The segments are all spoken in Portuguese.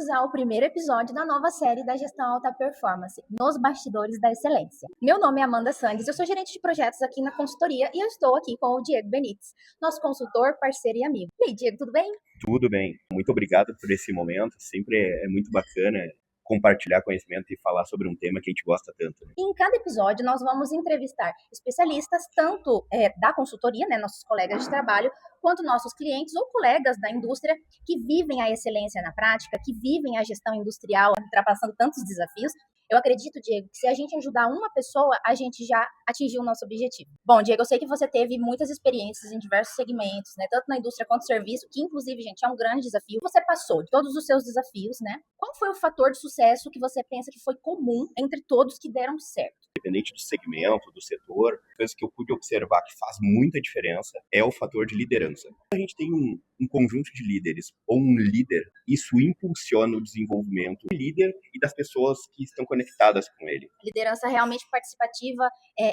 bem-vindos ao primeiro episódio da nova série da Gestão Alta Performance, Nos Bastidores da Excelência. Meu nome é Amanda Sangues, eu sou gerente de projetos aqui na consultoria e eu estou aqui com o Diego Benites, nosso consultor, parceiro e amigo. E aí, Diego, tudo bem? Tudo bem. Muito obrigado por esse momento. Sempre é muito bacana compartilhar conhecimento e falar sobre um tema que a gente gosta tanto. E em cada episódio nós vamos entrevistar especialistas, tanto da consultoria, nossos colegas de trabalho, quanto nossos clientes ou colegas da indústria que vivem a excelência na prática, que vivem a gestão industrial, ultrapassando tantos desafios. Eu acredito, Diego, que se a gente ajudar uma pessoa, a gente já atingiu o nosso objetivo. Bom, Diego, eu sei que você teve muitas experiências em diversos segmentos, tanto na indústria quanto no serviço, que inclusive, gente, é um grande desafio. Você passou de todos os seus desafios, Qual foi o fator de sucesso que você pensa que foi comum entre todos que deram certo? Independente do segmento, do setor, coisa que eu pude observar que faz muita diferença é o fator de liderança. A gente tem um conjunto de líderes ou um líder, isso impulsiona o desenvolvimento do líder e das pessoas que estão conectadas com ele. Liderança realmente participativa,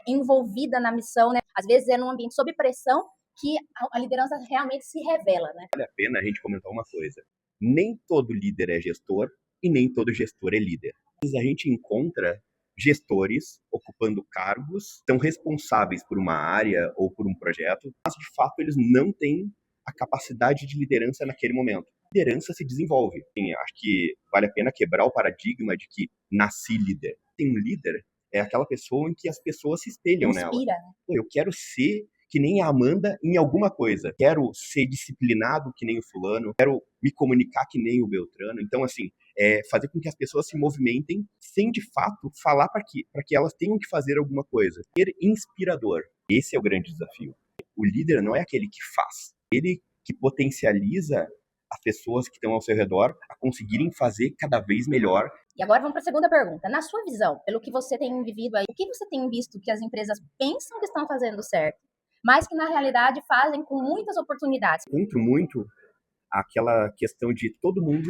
envolvida na missão, Às vezes é num ambiente sob pressão que a liderança realmente se revela, Vale a pena a gente comentar uma coisa. Nem todo líder é gestor e nem todo gestor é líder. Às vezes a gente encontra gestores ocupando cargos, são responsáveis por uma área ou por um projeto, mas de fato eles não têm a capacidade de liderança naquele momento. A liderança se desenvolve. Acho que vale a pena quebrar o paradigma de que nasci líder. Tem um líder, é aquela pessoa em que as pessoas se espelham nela. Eu quero ser que nem a Amanda em alguma coisa. Quero ser disciplinado que nem o fulano, quero me comunicar que nem o Beltrano. Então, assim, fazer com que as pessoas se movimentem sem, de fato, falar para que elas tenham que fazer alguma coisa. Ser inspirador. Esse é o grande desafio. O líder não é aquele que faz. Ele que potencializa as pessoas que estão ao seu redor a conseguirem fazer cada vez melhor. E agora vamos para a segunda pergunta. Na sua visão, pelo que você tem vivido aí, o que você tem visto que as empresas pensam que estão fazendo certo, mas que na realidade fazem com muitas oportunidades? Encontro muito aquela questão de todo mundo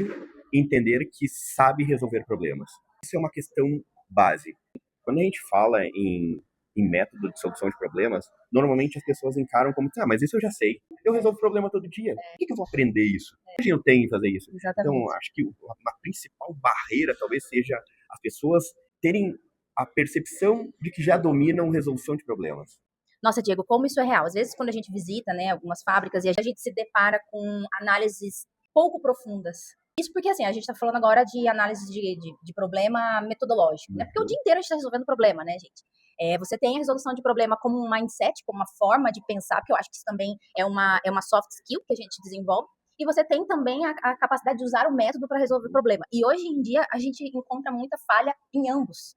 entender que sabe resolver problemas. Isso é uma questão base. Quando a gente fala em método de solução de problemas, normalmente as pessoas encaram como, mas isso eu já sei. Eu resolvo problema todo dia. Por que eu vou aprender isso? Hoje eu tenho que fazer isso. Exatamente. Então, acho que a principal barreira talvez seja as pessoas terem a percepção de que já dominam resolução de problemas. Nossa, Diego, como isso é real? Às vezes, quando a gente visita, algumas fábricas e a gente se depara com análises pouco profundas. Isso porque, assim, a gente está falando agora de análise de problema metodológico, Porque o dia inteiro a gente está resolvendo problema, gente? Você tem a resolução de problema como um mindset, como uma forma de pensar, porque eu acho que isso também é uma soft skill que a gente desenvolve. E você tem também a capacidade de usar o método para resolver o problema. E hoje em dia, a gente encontra muita falha em ambos,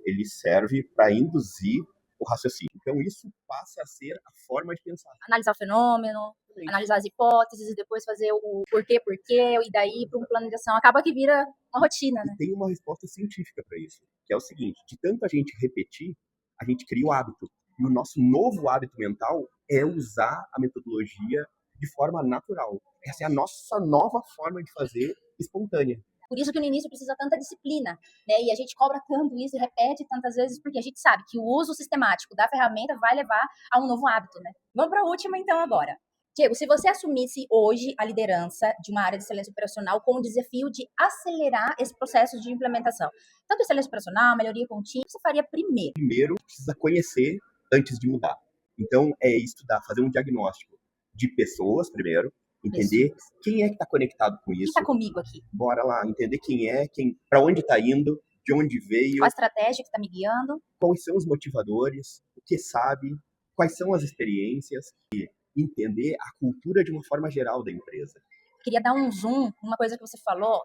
Ele serve para induzir o raciocínio. Então, isso passa a ser a forma de pensar. Analisar o fenômeno, analisar as hipóteses e depois fazer o porquê, e daí para um plano de ação. Acaba que vira uma rotina, E tem uma resposta científica para isso, que é o seguinte: de tanto a gente repetir, a gente cria o hábito. E o nosso novo hábito mental é usar a metodologia de forma natural. Essa é a nossa nova forma de fazer espontânea. Por isso que no início precisa tanta disciplina, E a gente cobra tanto isso e repete tantas vezes, porque a gente sabe que o uso sistemático da ferramenta vai levar a um novo hábito, Vamos para a última, então, agora. Diego, se você assumisse hoje a liderança de uma área de excelência operacional com o desafio de acelerar esse processo de implementação, tanto excelência operacional, melhoria contínua, o que você faria primeiro? Primeiro, precisa conhecer antes de mudar. Então, é estudar, fazer um diagnóstico de pessoas primeiro, entender quem é que está conectado com isso. Quem está comigo aqui? Bora lá, entender quem é, para onde está indo, de onde veio. Qual a estratégia que está me guiando? Quais são os motivadores, o que sabe, quais são as experiências e entender a cultura de uma forma geral da empresa. Queria dar um zoom, uma coisa que você falou,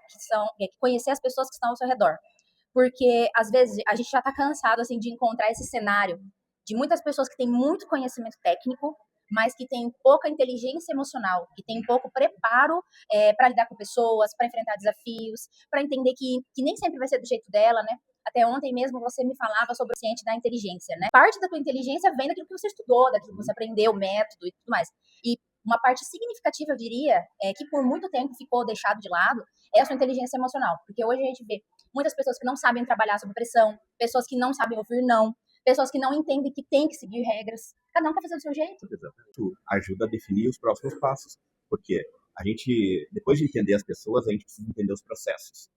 que conhecer as pessoas que estão ao seu redor. Porque, às vezes, a gente já está cansado assim, de encontrar esse cenário de muitas pessoas que têm muito conhecimento técnico, mas que têm pouca inteligência emocional, que têm pouco preparo para lidar com pessoas, para enfrentar desafios, para entender que nem sempre vai ser do jeito dela, Até ontem mesmo você me falava sobre o ciente da inteligência, Parte da tua inteligência vem daquilo que você estudou, daquilo que você aprendeu, método e tudo mais. E uma parte significativa, eu diria, que por muito tempo ficou deixado de lado, é a sua inteligência emocional. Porque hoje a gente vê muitas pessoas que não sabem trabalhar sob pressão, pessoas que não sabem ouvir não, pessoas que não entendem que tem que seguir regras. Cada um tá fazendo do seu jeito. Exatamente. Ajuda a definir os próximos passos. Porque A gente, depois de entender as pessoas, a gente precisa entender os processos.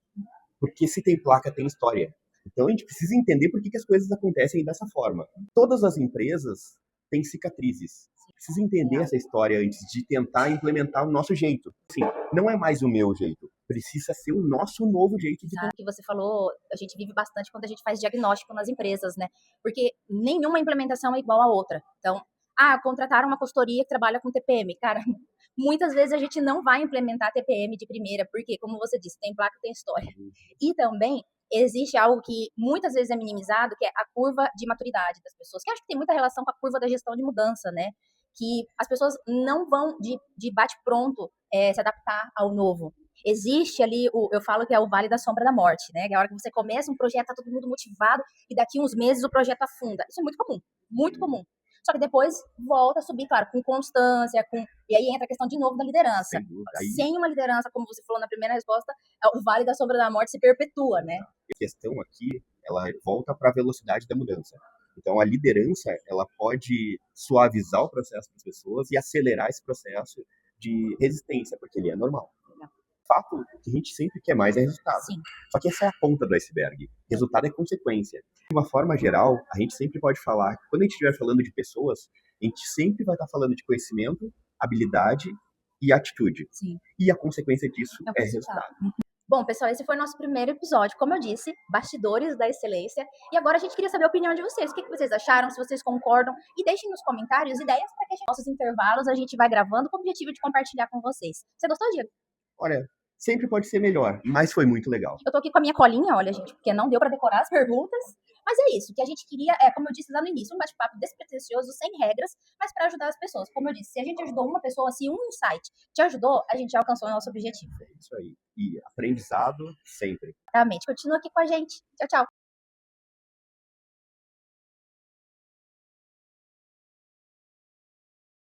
Porque se tem placa, tem história. Então a gente precisa entender por que as coisas acontecem dessa forma. Todas as empresas têm cicatrizes. Precisa entender essa história antes de tentar implementar o nosso jeito. Assim, não é mais o meu jeito, precisa ser o nosso novo jeito de Que você falou, a gente vive bastante quando a gente faz diagnóstico nas empresas, né? Porque nenhuma implementação é igual à outra. Então, contrataram uma consultoria que trabalha com TPM. Cara, muitas vezes a gente não vai implementar TPM de primeira, porque, como você disse, tem placa, tem história. E também existe algo que muitas vezes é minimizado, que é a curva de maturidade das pessoas, que acho que tem muita relação com a curva da gestão de mudança, né? Que as pessoas não vão de bate-pronto se adaptar ao novo. Existe ali, eu falo que é o vale da sombra da morte, né? Que é a hora que você começa um projeto, tá todo mundo motivado, e daqui uns meses o projeto afunda. Isso é muito comum, muito comum. Só que depois volta a subir, claro, com constância, e aí entra a questão de novo da liderança. Sem uma liderança, como você falou na primeira resposta, o vale da sombra da morte se perpetua, né? A questão aqui, ela volta para a velocidade da mudança. Então, a liderança, ela pode suavizar o processo das pessoas e acelerar esse processo de resistência, porque ele é normal. O fato que a gente sempre quer mais é resultado. Sim. Só que essa é a ponta do iceberg. Resultado é consequência. De uma forma geral, a gente sempre pode falar, quando a gente estiver falando de pessoas, a gente sempre vai estar falando de conhecimento, habilidade e atitude. Sim. E a consequência disso é resultado. Bom, pessoal, esse foi o nosso primeiro episódio. Como eu disse, bastidores da excelência. E agora a gente queria saber a opinião de vocês. O que vocês acharam, se vocês concordam. E deixem nos comentários ideias para que nossos intervalos a gente vai gravando com o objetivo de compartilhar com vocês. Você gostou, Diego? Olha, sempre pode ser melhor, mas foi muito legal. Eu tô aqui com a minha colinha, olha, gente, porque não deu para decorar as perguntas. Mas é isso, que a gente queria, como eu disse lá no início, um bate-papo despretensioso, sem regras, mas para ajudar as pessoas. Como eu disse, se a gente ajudou uma pessoa, se um insight te ajudou, a gente já alcançou o nosso objetivo. É isso aí. E aprendizado sempre. Realmente, continua aqui com a gente. Tchau, tchau.